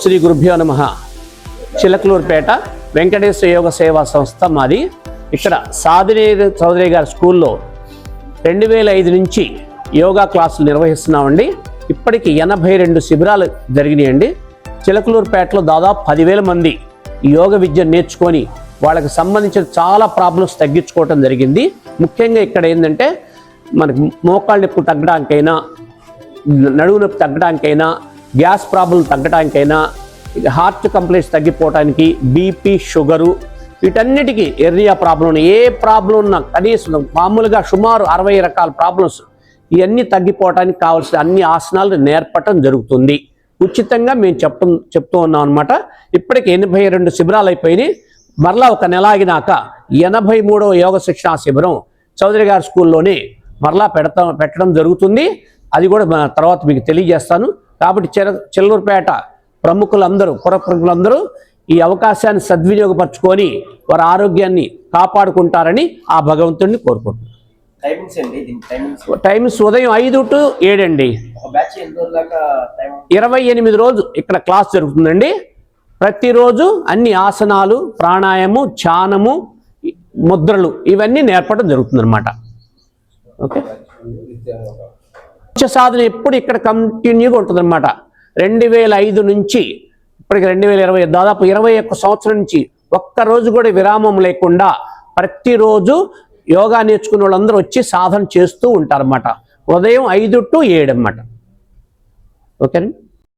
శ్రీ గురుభ్యో నమః. చిలకలూరుపేట వెంకటేశ్వర యోగ సేవా సంస్థ మాది. ఇక్కడ సాధిని చౌదరి గారి స్కూల్లో 2005 నుంచి యోగా క్లాసులు నిర్వహిస్తున్నామండి. ఇప్పటికి 82 శిబిరాలు జరిగినాయండి. చిలకలూరుపేటలో దాదాపు 10,000 మంది యోగ విద్య నేర్చుకొని వాళ్ళకి సంబంధించిన చాలా ప్రాబ్లమ్స్ తగ్గించుకోవటం జరిగింది. ముఖ్యంగా ఇక్కడ ఏంటంటే మనకి మోకాళ్ళ నొప్పి తగ్గడానికైనా, నడువు నొప్పి తగ్గడానికైనా, గ్యాస్ ప్రాబ్లం తగ్గడానికైనా, హార్ట్ కంప్లైంట్స్ తగ్గిపోవడానికి, బీపీ, షుగరు, వీటన్నిటికీ ఎర్నియా ప్రాబ్లం, ఏ ప్రాబ్లం ఉన్నా కనీసం మామూలుగా సుమారు 60 రకాల ప్రాబ్లమ్స్ ఇవన్నీ తగ్గిపోవడానికి కావాల్సిన అన్ని ఆసనాలు నేర్పటం జరుగుతుంది. ఉచితంగా మేము చెప్తూ ఉన్నాం అనమాట. ఇప్పటికి 82 శిబిరాలు అయిపోయినాయి. మరలా ఒక నెల ఆగినాక 83వ యోగ శిక్షణ శిబిరం చౌదరి గారి స్కూల్లోనే మరలా పెట్టడం జరుగుతుంది. అది కూడా తర్వాత మీకు తెలియజేస్తాను. కాబట్టి చిలకలూరుపేట ప్రముఖులందరూ, పుర ప్రముఖులందరూ ఈ అవకాశాన్ని సద్వినియోగపరచుకొని వారి ఆరోగ్యాన్ని కాపాడుకుంటారని ఆ భగవంతుడిని కోరుకుంటున్నాను. టైమింగ్స్ ఉదయం 5 to 7 అండి. 28 రోజు ఇక్కడ క్లాస్ జరుగుతుందండి. ప్రతిరోజు అన్ని ఆసనాలు, ప్రాణాయామం, ధ్యానము, ముద్రలు ఇవన్నీ నేర్పడం జరుగుతుంది అనమాట. ఓకే, సాధన ఎప్పుడు ఇక్కడ కంటిన్యూగా ఉంటుంది అనమాట. 2005 నుంచి ఇప్పటికి 2020 దాదాపు 21 సంవత్సరం నుంచి ఒక్కరోజు కూడా విరామం లేకుండా ప్రతిరోజు యోగా నేర్చుకునే వాళ్ళందరూ వచ్చి సాధన చేస్తూ ఉంటారన్నమాట. ఉదయం 5 to 7 అన్నమాట. ఓకేనండి.